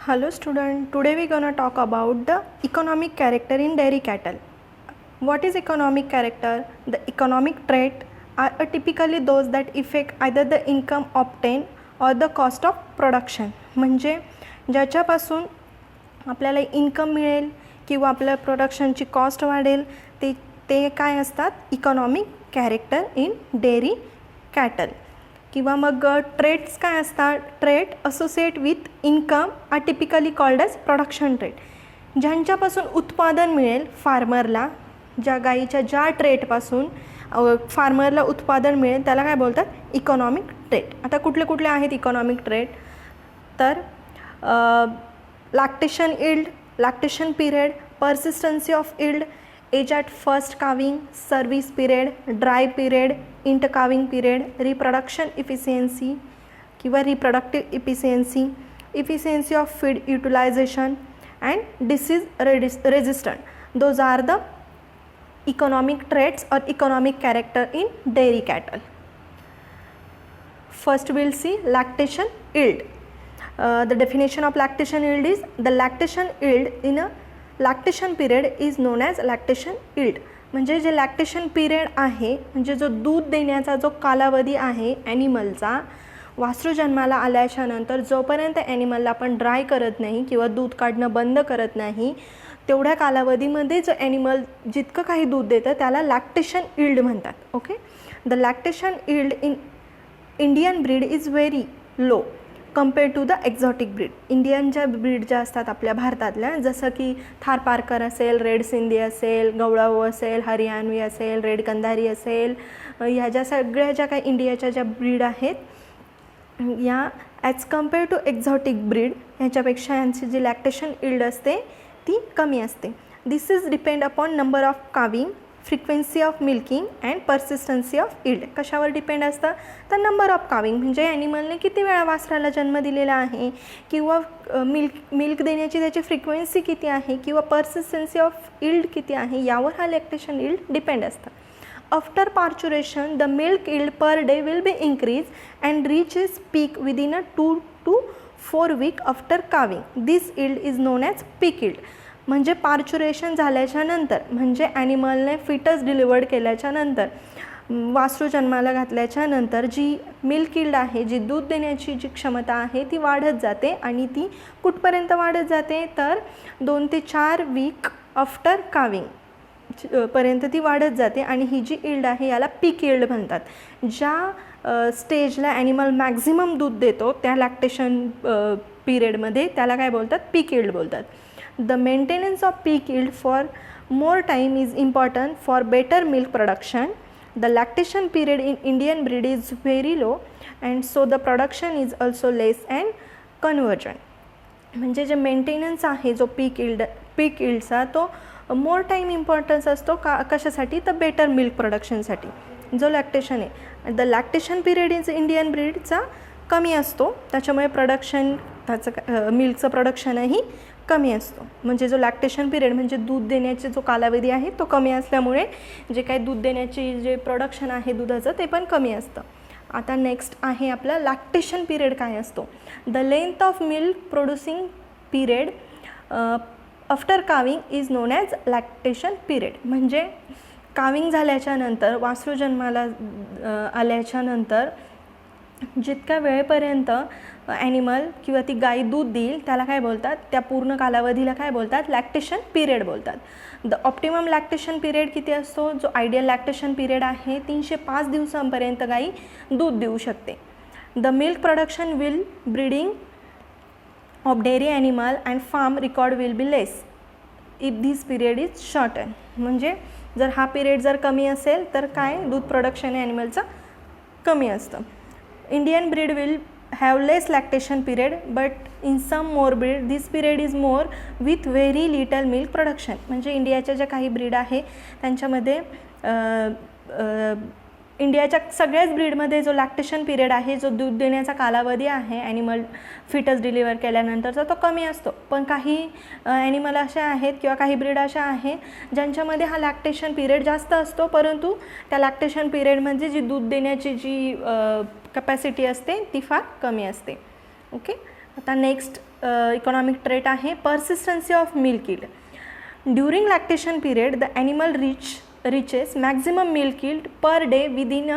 Hello student, today we gonna talk about the economic character in dairy cattle. What is economic character? The economic trait are typically those that affect either the income obtained or the cost of production. म्हणजे ज्याच्यापासून आपल्याला income मिळेल किंवा आपल्या प्रोडक्शनची cost वाढेल ते काय असतात? Economic character in dairy cattle. किंवा मग ट्रेट्स काय असतात? Trait associate with income are typically called as production trait. ज्यांच्यापासून उत्पादन मिळेल फार्मरला, ज्या गाईच्या ज्या ट्रेटपासून फार्मरला उत्पादन मिळेल त्याला काय बोलतात? Economic trait. आता कुठले कुठले आहेत इकॉनॉमिक ट्रेट? तर lactation yield, lactation period, persistency of yield, age at first calving, service period, dry period, intercalving period, reproduction efficiency किंवा reproductive efficiency, efficiency of feed utilization and disease resistant. Those are the economic traits or economic character in dairy cattle. First we'll see lactation yield. The definition of lactation yield is the lactation yield in a lactation period is known as lactation yield. म्हणजे जे lactation period आहे, म्हणजे जो दूध देण्याचा जो कालावधी आहे ॲनिमलचा, वासरू जन्माला आल्याच्या नंतर जोपर्यंत ॲनिमलला आपण ड्राय करत नाही किंवा दूध काढणं बंद करत नाही तेवढ्या कालावधीमध्ये जो ॲनिमल जितकं काही दूध देतं त्याला लॅक्टेशन इल्ड म्हणतात. Okay. The lactation yield in Indian breed is very low compare to the exotic breed. Indian ज्या ब्रीड ज्या असतात आपल्या भारतातल्या, जसं की थारपारकर असेल, रेड सिंधी असेल, गवळाऊ असेल, हरियाणवी असेल, रेड कंधारी असेल, ह्या ज्या सगळ्या ज्या काही इंडियाच्या ज्या ब्रीड आहेत या as compare to exotic breed ह्याच्यापेक्षा यांची जी लॅक्टेशन इल्ड असते ती कमी असते. This is depend upon number of calving, frequency of milking and persistency of yield. कशावर डिपेंड असतं? तर नंबर ऑफ काविंग म्हणजे ॲनिमलने किती वेळा वासराला जन्म दिलेला आहे किंवा मिल्क देण्याची त्याची फ्रिक्वेन्सी किती आहे किंवा पर्सिस्टन्सी ऑफ इल्ड किती आहे यावर हा लॅक्टेशन इल्ड डिपेंड असतं. After parturition the milk yield per day will be increase and reach is peak within a 2 to 4 week after calving. This yield is known as peak yield. म्हणजे parturition झाल्याच्या नंतर म्हणजे ॲनिमलने foetus delivered केल्याच्या नंतर, वासरू जन्माला घातल्याच्या नंतर जी मिल्क इल्ड आहे, जी दूध देण्याची जी क्षमता आहे ती वाढत जाते. आणि ती कुठपर्यंत वाढत जाते? तर 2 ते 4 week आफ्टर काविंग पर्यंत ती वाढत जाते. आणि ही जी इल्ड आहे याला पीक इल्ड म्हणतात. ज्या स्टेजला ॲनिमल मॅक्झिमम दूध देतो त्या लॅक्टेशन पिरियडमध्ये त्याला काय बोलतात? पीक इल्ड बोलतात. The maintenance off peak yield for more time is important for better milk production. The lactation period in Indian breed is very low and so the production is also less and conversion. म्हणजे जे maintenance आहे जो पीक इल्डचा तो more time importance असतो का? कशासाठी? तर better milk प्रोडक्शनसाठी. जो लॅक्टेशन आहे, the lactation period is Indian ब्रीडचा कमी असतो, त्याच्यामुळे प्रोडक्शन त्याचं मिल्कचं प्रोडक्शनही कमी असतो. म्हणजे जो लॅक्टेशन पिरियड म्हणजे दूध देण्याचे जो कालावधी आहे तो कमी असल्यामुळे जे काही दूध देण्याचे जे प्रोडक्शन आहे दुधाचं ते पण कमी असतं. आता नेक्स्ट आहे आपला लॅक्टेशन पिरियड काय असतो? The length of milk producing period after calving is known as lactation period. म्हणजे काविंग झाल्याच्या नंतर, वासरू जन्माला आल्याच्या नंतर जितक्या वेळेपर्यंत ॲनिमल किंवा ती गाय दूध देईल त्याला काय बोलतात? त्या पूर्ण कालावधीला काय बोलतात? लॅक्टेशन पिरियड बोलतात. द ऑप्टिमम लॅक्टेशन पिरियड किती असतो? जो आयडियल लॅक्टेशन पिरियड आहे 305 दिवसांपर्यंत गाई दूध देऊ शकते. The milk production will breeding of dairy animal and farm record will be less if this period is shorten. म्हणजे जर हा पिरियड जर कमी असेल तर काय? दूध प्रोडक्शन ॲनिमलचं कमी असतं. Indian breed will have less lactation period but in some more breed this period is more with very little milk production. म्हणजे इंडियाच्या ज्या काही ब्रीड आहे त्यांच्यामध्ये इंडियाच्या सगळ्याच ब्रीडमध्ये जो लॅक्टेशन पिरियड आहे, जो दूध देण्याचा कालावधी आहे ॲनिमल फिटस डिलिव्हर केल्यानंतरचा तो कमी असतो. पण काही ॲनिमल अशा आहेत किंवा काही ब्रीड अशा आहेत ज्यांच्यामध्ये हा लॅक्टेशन पिरियड जास्त असतो, परंतु त्या लॅक्टेशन पिरियडमध्ये जी दूध देण्याची जी कॅपॅसिटी असते ती फार कमी असते. ओके. आता नेक्स्ट इकॉनॉमिक ट्रेट आहे persistency of milk yield. During lactation period the animal reaches maximum milk yield per day within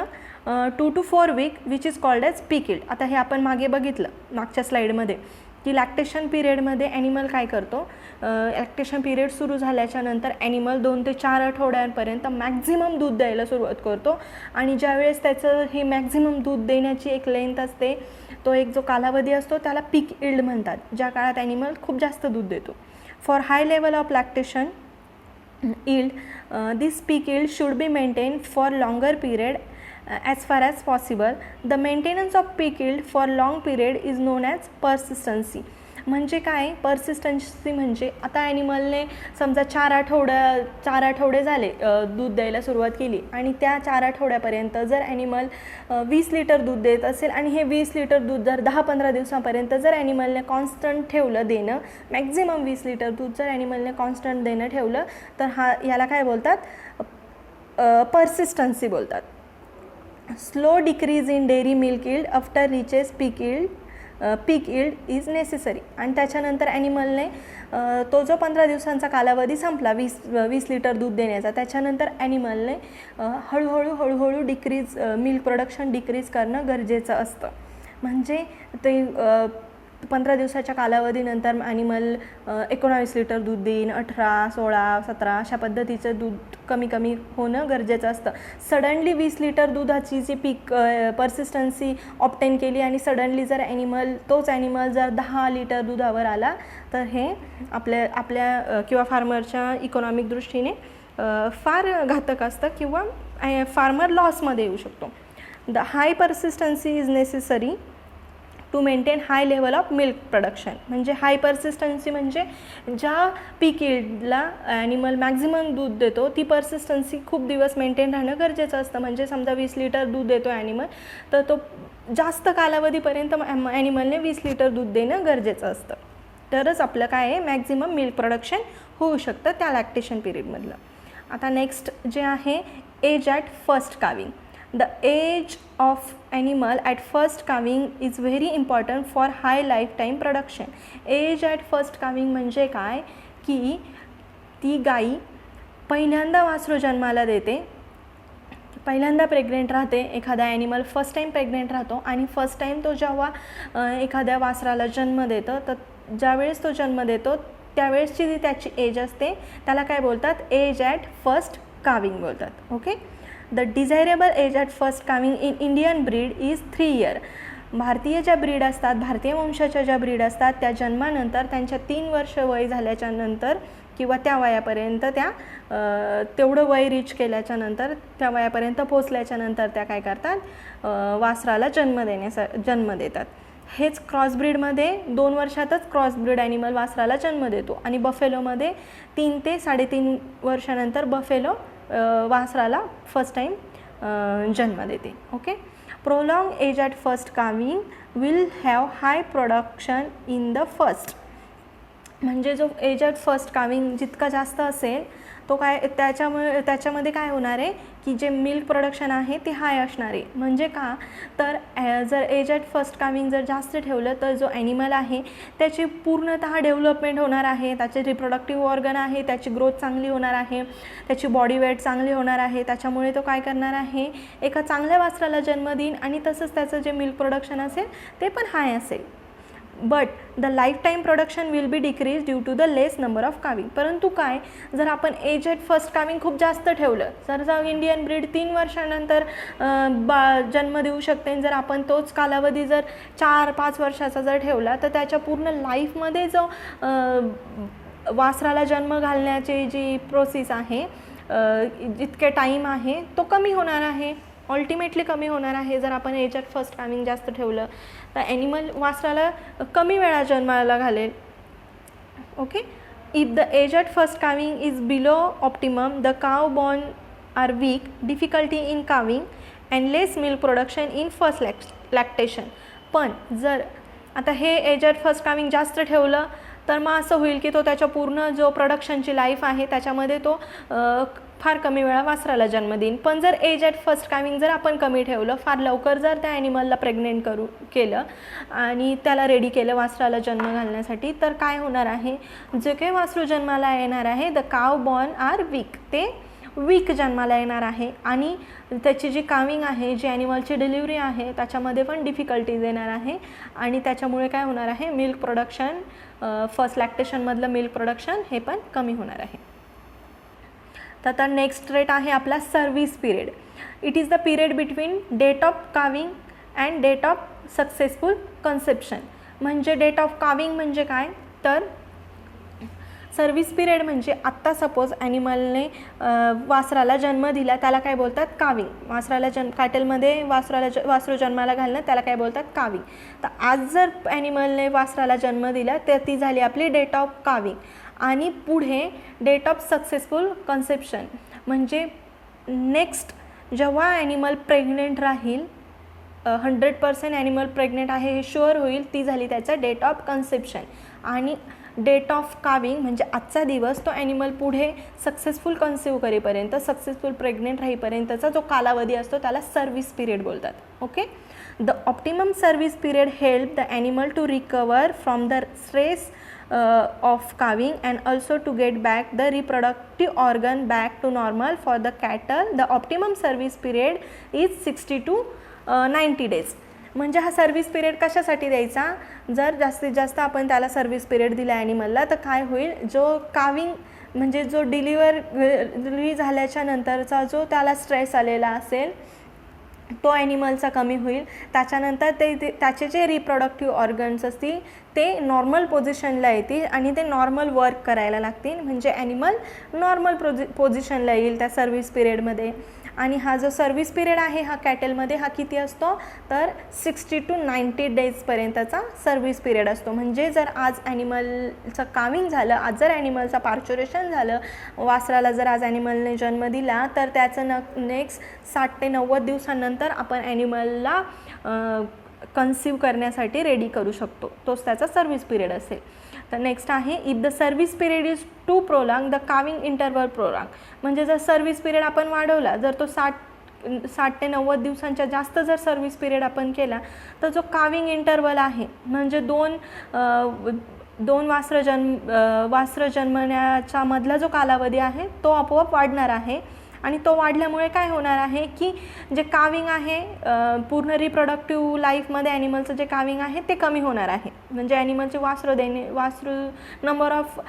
2 to 4 week which is called as peak yield. आता हे आपण मागे बघितलं मागच्या स्लाईडमध्ये की लॅक्टेशन पिरियडमध्ये ॲनिमल काय करतो, लॅक्टेशन पिरियड सुरू झाल्याच्या नंतर ॲनिमल 2 ते 4 आठवड्यांपर्यंत मॅक्झिमम दूध द्यायला सुरुवात करतो आणि ज्यावेळेस त्याचं हे मॅक्झिमम दूध देण्याची एक लेंथ असते, तो एक जो कालावधी असतो त्याला पीक यील्ड म्हणतात, ज्या काळात ॲनिमल खूप जास्त दूध देतो. For high level of lactation yield, this peak yield should be maintained for longer period as far as possible. The maintenance of peak yield for long period is known as persistency. म्हणजे काय परसिस्टन्सी म्हणजे आता ॲनिमलने समजा 4 आठवडे झाले दूध द्यायला सुरुवात केली आणि त्या 4 आठवड्यापर्यंत जर ॲनिमल 20 लिटर दूध देत असेल आणि हे 20 लिटर दूध जर 10-15 दिवसांपर्यंत जर ॲनिमलने कॉन्स्टंट ठेवलं देणं, मॅक्झिमम 20 लिटर दूध जर ॲनिमलने कॉन्स्टंट देणं ठेवलं तर याला काय बोलतात, परसिस्टन्सी बोलतात. Slow decrease in dairy milk yield after reaches peak yield is necessary. आणि त्याच्यानंतर ॲनिमलने तो जो 15 दिवसांचा कालावधी संपला 20 लिटर दूध देण्याचा, त्याच्यानंतर ॲनिमलने हळूहळू डिक्रीज मिल्क प्रोडक्शन डिक्रीज करणं गरजेचं असतं. म्हणजे ते 15 दिवसाच्या कालावधीनंतर ॲनिमल 19 लिटर दूध देईन, 18, 16, 17 अशा पद्धतीचं दूध कमी होणं गरजेचं असतं. सडनली 20 लिटर दुधाची जी पीक परसिस्टन्सी ऑप्टेन केली आणि सडनली जर तोच ॲनिमल जर 10 लिटर दुधावर आला तर हे आपल्या किंवा फार्मरच्या इकॉनॉमिक दृष्टीने फार घातक असतं किंवा फार्मर लॉसमध्ये येऊ शकतो. The high persistency is necessary to maintain high level of milk production. म्हणजे हाय परसिस्टन्सी म्हणजे ज्या पीक यील्डला ॲनिमल मॅक्झिमम दूध देतो ती परसिस्टन्सी खूप दिवस मेंटेन राहणं गरजेचं असतं. म्हणजे समजा 20 लिटर दूध देतो ॲनिमल तर तो जास्त कालावधीपर्यंत ॲनिमलने 20 लिटर दूध देणं गरजेचं असतं, तरच आपलं काय आहे मॅक्झिमम मिल्क प्रोडक्शन होऊ शकतं त्या लॅक्टेशन पिरियडमधलं. आता नेक्स्ट जे आहे age at first calving. The age of animal at first calving is very important for high lifetime production. Age at first calving म्हणजे काय की ती गाई पहिल्यांदा वासरू जन्माला देते, पहिल्यांदा प्रेग्नेंट राहते. एखादा ॲनिमल फर्स्ट टाईम प्रेग्नेंट राहतो आणि फर्स्ट टाईम तो जेव्हा एखाद्या वासराला जन्म देतं तर ज्यावेळेस तो जन्म देतो त्यावेळेसची जी त्याची एज असते त्याला काय बोलतात, एज ॲट फर्स्ट काविंग बोलतात. Okay. The desirable age at first calving in Indian breed is 3 years. भारतीय ज्या ब्रीड असतात, भारतीय वंशाच्या ज्या ब्रीड असतात त्या जन्मानंतर त्यांच्या 3 वर्ष वय झाल्याच्या नंतर किंवा त्या वयापर्यंत त्या तेवढं वय रीच केल्याच्या नंतर त्या वयापर्यंत पोचल्याच्या नंतर त्या काय करतात, वासराला जन्म देतात. हेच क्रॉसब्रीडमध्ये 2 वर्षातच क्रॉसब्रीड ॲनिमल वासराला जन्म देतो आणि बफेलोमध्ये 3 ते 3.5 वर्षानंतर बफेलो वासराला फर्स्ट टाईम जन्म देते. Okay. Prolong age at first calving will have high production in the first. म्हणजे जो एज ॲट फर्स्ट काविंग जितका जास्त असेल तो काय त्याच्यामध्ये काय होणार आहे की जे मिल्क प्रोडक्शन आहे ते हाय असणार आहे. म्हणजे का तर जर एज ॲट फर्स्ट काविंग जर जास्त ठेवलं तर जो ॲनिमल आहे त्याची पूर्णतः डेव्हलपमेंट होणार आहे, त्याचे रिप्रोडक्टिव्ह ऑर्गन आहे त्याची ग्रोथ चांगली होणार आहे, त्याची बॉडी वेट चांगली होणार आहे. त्याच्यामुळे तो काय करणार आहे, एका चांगल्या वासराला जन्म देईन आणि तसंच त्याचं जे मिल्क प्रोडक्शन असेल ते पण हाय असेल. But the life time production will be decrease due to the less number of calving. परंतु काय जर आपण एज ॲट फर्स्ट काविंग खूप जास्त ठेवलं, जर इंडियन ब्रीड 3 वर्षानंतर जन्म देऊ शकते, जर आपण तोच कालावधी जर 4-5 वर्षाचा जर ठेवला तर त्याच्या पूर्ण लाईफमध्ये जो वासराला जन्म घालण्याची जी प्रोसेस आहे, जितके टाईम आहे तो कमी होणार आहे, अल्टिमेटली कमी होणार आहे. जर आपण एज ॲट फर्स्ट काविंग जास्त ठेवलं तर ॲनिमल वासराला कमी वेळा जन्माला घालेल. Okay. If the age at first calving is below optimum the cow born are weak, difficulty in calving and less milk production in first lactation. पण जर आता हे एज ॲट फर्स्ट काविंग जास्त ठेवलं तर मग असं होईल की तो त्याच्या पूर्ण जो प्रोडक्शनची लाईफ आहे त्याच्यामध्ये तो फार कमी वेळा वासराला जन्म देईन. पण जर एज ॲट फर्स्ट कामिंग जर आपण कमी ठेवलं, फार लवकर जर त्या ॲनिमलला प्रेग्नेंट केलं आणि त्याला रेडी केलं वासराला जन्म घालण्यासाठी, तर काय होणार आहे, जे काही वासरू जन्माला येणार आहे, the cow born are weak, ते वीक जन्माला येणार आहे आणि त्याची जी काविंग आहे, जी ॲनिमलची डिलिव्हरी आहे, त्याच्यामध्ये पण डिफिकल्टीज येणार आहे आणि त्याच्यामुळे काय होणार आहे, मिल्क प्रोडक्शन, फर्स्ट लॅक्टेशनमधलं मिल्क प्रोडक्शन हे पण कमी होणार आहे. तर आता नेक्स्ट रेट आहे आपला service period. It is the period between date of calving and date of successful conception. म्हणजे डेट ऑफ काविंग म्हणजे काय, तर सर्व्हिस पिरियड म्हणजे आत्ता सपोज ॲनिमलने वासराला जन्म दिला, त्याला काय बोलतात, काविंग. वासराला कॅटलमध्ये वासरू जन्माला घालणं त्याला काय बोलतात, काविंग. तर आज जर ॲनिमलने वासराला जन्म दिला तर ती झाली आपली डेट ऑफ काविंग. आणि पुढे डेट ऑफ सक्सेसफुल कन्सेप्शन म्हणजे नेक्स्ट जेव्हा ॲनिमल प्रेग्नेंट राहील, 100% ॲनिमल प्रेग्नेंट आहे हे शुअर होईल, ती झाली त्याचा डेट ऑफ कन्सेप्शन. आणि डेट ऑफ काविंग म्हणजे आजचा दिवस, तो ॲनिमल पुढे सक्सेसफुल कन्सिव्ह करेपर्यंत, सक्सेसफुल प्रेग्नेंट राहीपर्यंतचा जो कालावधी असतो त्याला सर्व्हिस पिरियड बोलतात. Okay. The optimum service period help the animal to recover from the stress of calving and also to get back the reproductive organ back to normal. For the cattle the optimum service period is 60 to 90 days. म्हणजे हा service period कशासाठी द्यायचा, जर जास्तीत जास्त आपण त्याला service period दिला ॲनिमलला तर काय होईल, जो काविंग म्हणजे जो डिलिव्हरी झाल्याच्या नंतरचा जो त्याला स्ट्रेस आलेला असेल तो ॲनिमलचा कमी होईल. त्याच्यानंतर त्याचे जे रिप्रोडक्टिव्ह ऑर्गन्स असतील ते नॉर्मल पोझिशनला येतील आणि ते नॉर्मल वर्क करायला लागतील. म्हणजे ॲनिमल नॉर्मल पोझिशनला येईल त्या सर्व्हिस पिरियडमध्ये. आणि हा जो सर्व्हिस पिरियड आहे हा कॅटलमध्ये हा किती असतो, तर 60 to 90 डेजपर्यंतचा सर्व्हिस पिरियड असतो. म्हणजे जर आज ॲनिमलचं काविंग झालं, आज जर ॲनिमलचं पार्च्युरेशन झालं, वासराला जर आज ॲनिमलने जन्म दिला, तर त्याचं नेक्स्ट 60 ते 90 दिवसांनंतर आपण ॲनिमलला कन्सिव्ह करण्यासाठी रेडी करू शकतो. तोच त्याचा सर्व्हिस पिरियड असेल. तर नेक्स्ट आहे, if the service period is to prolong the calving interval prolong. म्हणजे जर सर्व्हिस पिरियड आपण वाढवला, जर तो 60 ते 90 दिवसांच्या जास्त जर सर्व्हिस पिरियड आपण केला, तर जो काविंग इंटरवल आहे म्हणजे दोन वासरं जन्मण्याच्या मधला जो कालावधी आहे तो आपोआप वाढणार आहे. आणि तो वाढल्यामुळे काय होणार आहे की जे काविंग आहे पूर्ण रिप्रोडक्टिव्ह लाईफमध्ये ॲनिमलचं जे काविंग आहे ते कमी होणार आहे. म्हणजे ॲनिमलचे वासरू नंबर ऑफ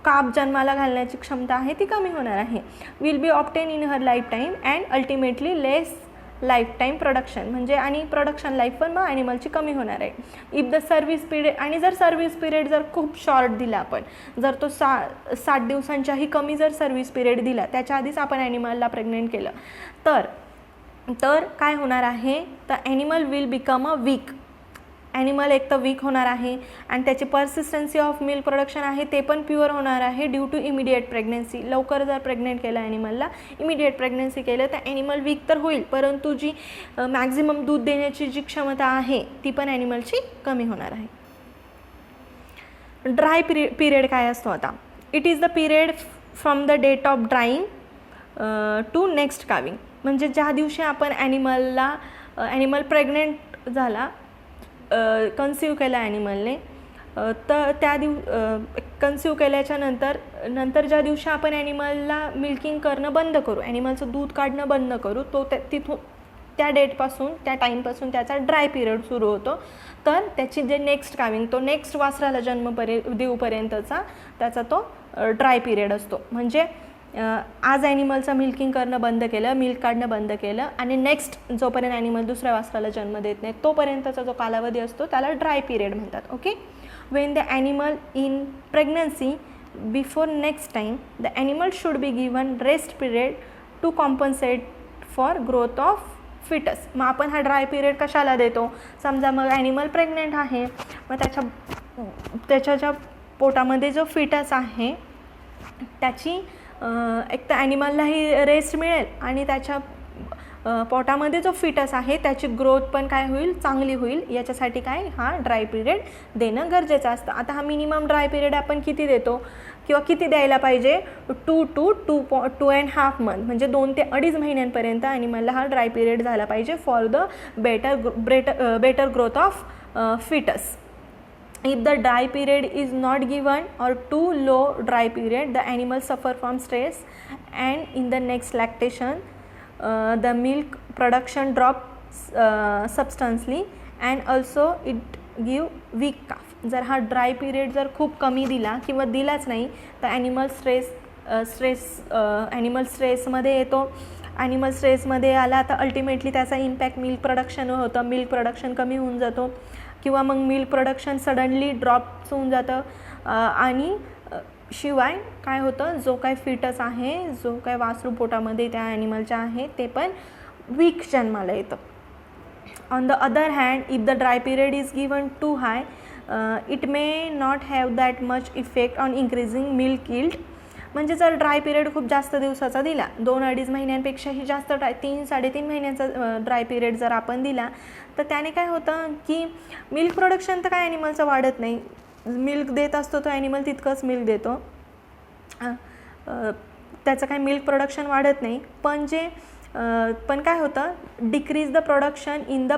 काप जन्माला घालण्याची क्षमता आहे ती कमी होणार आहे. Will be often in her life time and ultimately less life time production. म्हणजे आणि प्रोडक्शन लाईफ पण मग ॲनिमलची कमी होणार आहे. इफ द सर्व्हिस पिरियड, आणि जर सर्व्हिस पिरियड जर खूप शॉर्ट दिला आपण, जर तो 60 दिवसांच्याही कमी जर सर्व्हिस पिरियड दिला, त्याच्या आधीच आपण ॲनिमलला प्रेग्नेंट केलं, तर काय होणार आहे, तर animal will become a week. Animal एक तर वीक होणार आहे आणि त्याची पर्सिस्टन्सी ऑफ मिल्क प्रोडक्शन आहे ते पण प्युअर होणार आहे ड्यू टू इमिडिएट प्रेग्नन्सी. लवकर जर प्रेग्नेंट केलं ॲनिमलला, इमिडिएट प्रेग्नन्सी केलं तर ॲनिमल वीक तर होईल, परंतु जी मॅक्झिमम दूध देण्याची जी क्षमता आहे ती पण ॲनिमलची कमी होणार आहे. ड्राय पिरियड काय असतो आता, it is the period from the date of drying to next calving. म्हणजे ज्या दिवशी आपण ॲनिमल प्रेग्नेंट झाला, कन्सिव्ह केला ॲनिमलने, तर त्या कन्सिव्ह केल्याच्या नंतर ज्या दिवशी आपण ॲनिमलला मिल्किंग करणं बंद करू, ॲनिमलचं दूध काढणं बंद करू, तो तिथून त्या डेटपासून त्या टाईमपासून त्याचा ड्राय पिरियड सुरू होतो. तर त्याची जे नेक्स्ट काविंग, तो नेक्स्ट वासराला जन्म देऊपर्यंतचा त्याचा तो ड्राय पिरियड असतो. म्हणजे आज ॲनिमलचं मिल्किंग करणं बंद केलं, मिल्क काढणं बंद केलं आणि नेक्स्ट जोपर्यंत ॲनिमल दुसऱ्या वासराला जन्म देत नाही तोपर्यंतचा जो कालावधी असतो त्याला ड्राय पिरियड म्हणतात. Okay. When the animal in pregnancy before next time the animal should be given rest period to compensate for growth of fetus. मग आपण हा ड्राय पिरियड कशाला देतो, समजा मग ॲनिमल प्रेग्नेंट आहे, मग त्याच्या ज्या पोटामध्ये जो फिटस आहे त्याची एक तर ॲनिमललाही रेस्ट मिळेल आणि त्याच्या पोटामध्ये जो फिटस आहे त्याची ग्रोथ पण काय होईल, चांगली होईल. याच्यासाठी काय, हा ड्राय पिरियड देणं गरजेचं असतं. आता हा मिनिमम ड्राय पिरियड आपण किती देतो, किंवा किती द्यायला पाहिजे 2 to 2.5 month म्हणजे 2 ते 2.5 महिन्यांपर्यंत ॲनिमलला हा ड्राय पिरियड झाला पाहिजे for the better growth of fetus. If the dry period is not given or too low dry period, the animal suffer from stress and in the next lactation the milk production drops substantially and also it give weak calf. जर हा dry period जर खूप कमी दिला किंवा दिलाच नाही तर ॲनिमल स्ट्रेसमध्ये येतो. ॲनिमल स्ट्रेसमध्ये आला तर अल्टिमेटली त्याचा इम्पॅक्ट मिल्क प्रोडक्शनवर होतं. मिल्क प्रोडक्शन कमी होऊन जातो किंवा मग मिल्क प्रोडक्शन सडनली ड्रॉप्स होऊन जातं आणि शिवाय काय होतं, जो काय फिटस आहे, जो काय वासरू पोटामध्ये त्या ॲनिमलच्या आहे ते पण वीक जन्माला येतं. On the other hand, if the dry period is given too high, it may not have that much effect on increasing milk yield. म्हणजे जर ड्राय पिरियड खूप जास्त दिवसाचा दिला, 2-2.5 महिन्यांपेक्षाही जास्त 3-3.5 महिन्यांचा ड्राय पिरियड जर आपण दिला तर त्याने काय होतं की मिल्क प्रोडक्शन तर काय ॲनिमलचं वाढत नाही. मिल्क देत असतो तो ॲनिमल तितकंच मिल्क देतो, त्याचं काय मिल्क प्रोडक्शन वाढत नाही. पण काय होतं, decrease the production in the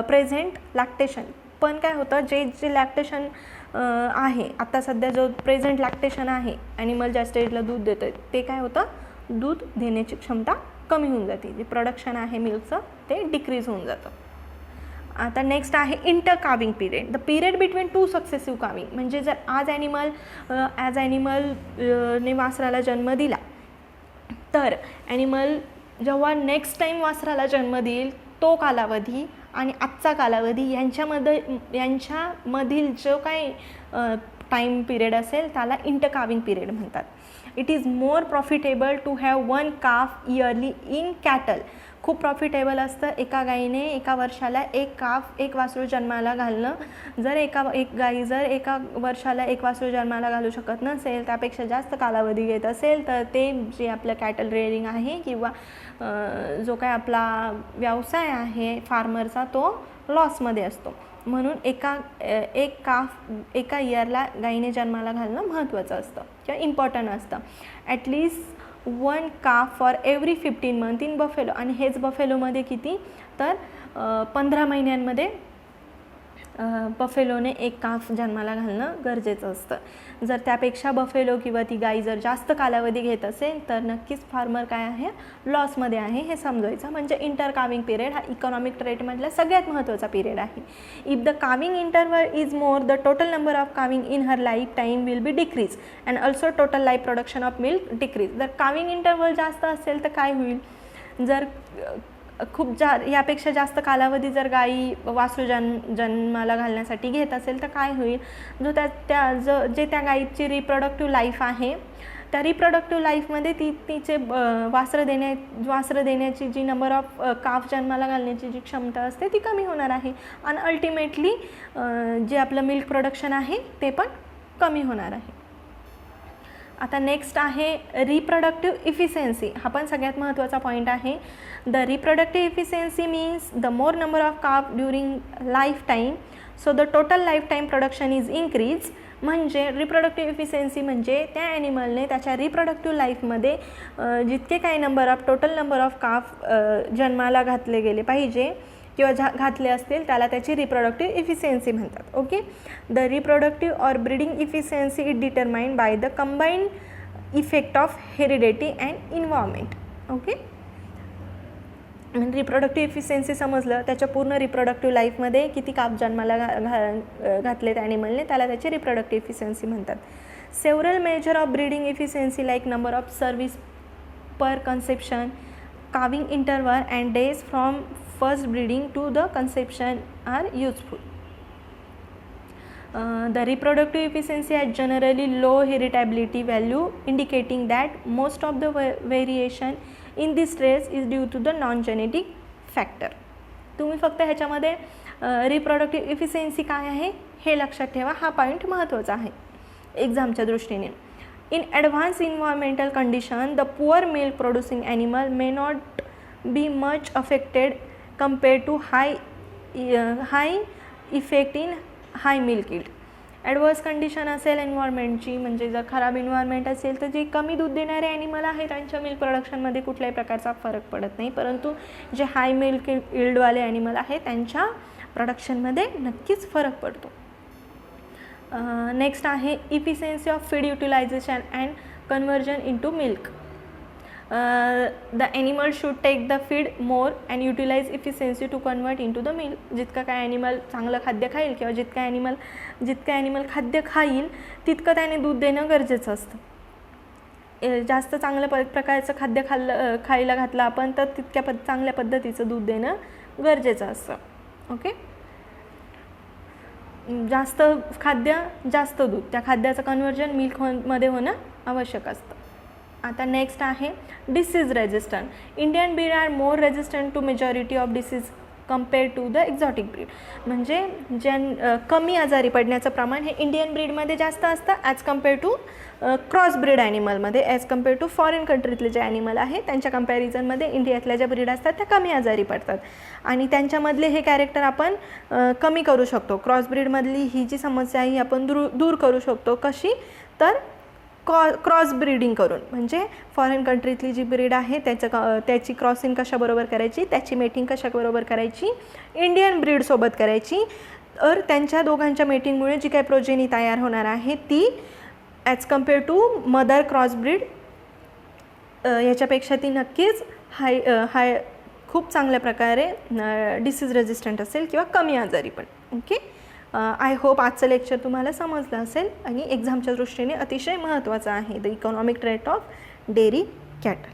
present lactation. पण काय होतं, जे लॅक्टेशन आहे आता सध्या जो प्रेझेंट लॅक्टेशन आहे, ॲनिमल ज्या स्टेजला दूध देतं आहे ते काय होतं, दूध देण्याची क्षमता कमी होऊन जाते. जे प्रोडक्शन आहे मिल्कचं ते डिक्रीज होऊन जातं. आता नेक्स्ट आहे inter calving period, the period between 2 successive calving. म्हणजे जर आज ॲनिमलने वासराला जन्म दिला तर ॲनिमल जेव्हा नेक्स्ट टाईम वासराला जन्म देईल तो कालावधी आणि आजचा कालावधी यांच्यामधील जो काही टाईम पिरियड असेल त्याला इंटरकाविंग पिरियड म्हणतात. It is more profitable to have 1 calf yearly in cattle. खूप प्रॉफिटेबल असतं एका गाईने एका वर्षाला एक वासरू जन्माला घालणं. जर एक गाई जर एका वर्षाला एक वासरू जन्माला घालू शकत नसेल, त्यापेक्षा जास्त कालावधी घेत असेल तर ते जे आपलं कॅटल रेअरिंग आहे किंवा जो काय आपला व्यवसाय आहे फार्मरचा तो लॉसमध्ये असतो. म्हणून एक काफ एका इयरला गाईने जन्माला घालणं महत्त्वाचं असतं किंवा इम्पॉर्टंट असतं. At least 1 calf for every 15 month in buffalo. आणि हेच बफेलोमध्ये किती तर 15 महिन्यांमध्ये बफेलोने एक काफ जन्माला घालणं गरजेचं असतं. जर त्यापेक्षा बफेलो किंवा ती गाई जर जास्त कालावधी घेत असेल तर नक्कीच फार्मर काय आहे, लॉसमध्ये आहे हे समजायचं. म्हणजे इंटर काविंग पिरियड हा इकॉनॉमिक ट्रेटमधला सगळ्यात महत्त्वाचा पिरियड आहे. If the calving interval is more, the total number of calving in her life time will be decrease and also total life production of milk decrease. जर calving interval जास्त असेल तर काय होईल, जर यापेक्षा जास्त कालावधी जर गाई वासरू जन्माला घालण्यासाठी घेत असेल तर काय होईल, जे त्या गाईची रिप्रोडक्टिव्ह लाईफ आहे त्या रिप्रोडक्टिव्ह लाईफमध्ये तिचे वासरं देण्याची जी नंबर ऑफ काफ जन्माला घालण्याची जी क्षमता असते ती कमी होणार आहे आणि अल्टिमेटली जे आपलं मिल्क प्रोडक्शन आहे ते पण कमी होणार आहे. आता नेक्स्ट आहे रिप्रोडक्टिव्ह इफिशियन्सी. हा पण सगळ्यात महत्त्वाचा पॉईंट आहे. The reproductive efficiency means the more number of calf during life time so the total life time production is increase. म्हणजे रिप्रोडक्टिव्ह इफिशियन्सी म्हणजे त्या ॲनिमलने त्याच्या रिप्रोडक्टिव्ह लाईफमध्ये जितके काही टोटल नंबर ऑफ काफ जन्माला घातले गेले पाहिजे किंवा घातले असतील त्याला त्याची रिप्रोडक्टिव्ह इफिशियन्सी म्हणतात. Okay, the reproductive or breeding efficiency is determined by the combined effect of heredity and environment. Okay, reproductive efficiency समजलं, त्याच्या पूर्ण रिप्रोडक्टिव्ह लाईफमध्ये किती काप जन्माला घातले त्या ॲनिमलने त्याला त्याची रिप्रोडक्टिव्ह इफिशियन्सी म्हणतात. Several measure of breeding efficiency like number of service per conception, calving interval and days from first breeding to the conception are useful. The reproductive efficiency has generally low heritability value indicating that most of the variation in this trace is due to the non-genetic factor. तुम्ही फक्त ह्याच्यामध्ये reproductive efficiency काय आहे हे लक्षात ठेवा, हा point महत्त्वाचा आहे एक्झामच्या दृष्टीने. In advanced environmental condition, the poor milk producing animal may not be much affected compared to high effect in high milk yield. Adverse condition असेल एन्व्हायरमेंटची, म्हणजे जर खराब एन्व्हायरमेंट असेल तर जे कमी दूध देणारे ॲनिमल आहे त्यांच्या मिल्क प्रोडक्शनमध्ये कुठल्याही प्रकारचा फरक पडत नाही, परंतु जे हाय मिल्क इल्डवाले ॲनिमल आहे त्यांच्या प्रोडक्शनमध्ये नक्कीच फरक पडतो. नेक्स्ट आहे efficiency of feed utilization and conversion into milk. The animal should take the feed more and utilize efficiency to convert into the milk. जितकं काय ॲनिमल चांगलं खाद्य खाईल किंवा जितकं ॲनिमल खाद्य खाईल तितकं त्याने दूध देणं गरजेचं असतं. जास्त चांगल्या प्रकारचं खाद्य खायला घातलं आपण तर तितक्या चांगल्या पद्धतीचं दूध देणं गरजेचं असतं. ओके, जास्त खाद्य जास्त दूध, त्या खाद्याचं कन्व्हर्जन मिल्कमध्ये होणं आवश्यक असतं. आता नेक्स्ट आहे disease resistant. Indian breed are more resistant to majority of disease compare to the exotic breed. म्हणजे कमी आजारी पडण्याचं प्रमाण हे इंडियन ब्रीडमध्ये जास्त असतं as compare to cross breed ॲनिमलमध्ये, ॲज कम्पेअर टू फॉरेन कंट्रीतले जे ॲनिमल आहे त्यांच्या कम्पॅरिझनमध्ये इंडियातल्या ज्या ब्रीड असतात त्या कमी आजारी पडतात आणि त्यांच्यामधले हे कॅरेक्टर आपण कमी करू शकतो. क्रॉस ब्रीडमधली ही जी समस्या आहे ही आपण दूर करू शकतो. कशी तर क्रॉस ब्रीडिंग करून, म्हणजे फॉरेन कंट्रीतली जी ब्रीड आहे त्याची क्रॉसिंग कशाबरोबर करायची, त्याची मेटिंग कशाबरोबर करायची, इंडियन ब्रीडसोबत करायची, तर त्यांच्या दोघांच्या मेटिंगमुळे जी काही प्रोजेनी तयार होणार आहे ती as compare to mother cross breed याच्यापेक्षा ती नक्कीच खूप चांगल्या प्रकारे डिसीज रेजिस्टंट असेल किंवा कमी आजारी पण. ओके, आय होप आजचं लेक्चर तुम्हाला समजलं असेल आणि एक्झामच्या दृष्टीने अतिशय महत्त्वाचं आहे the economic trait of dairy cattle.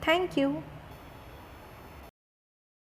Thank you.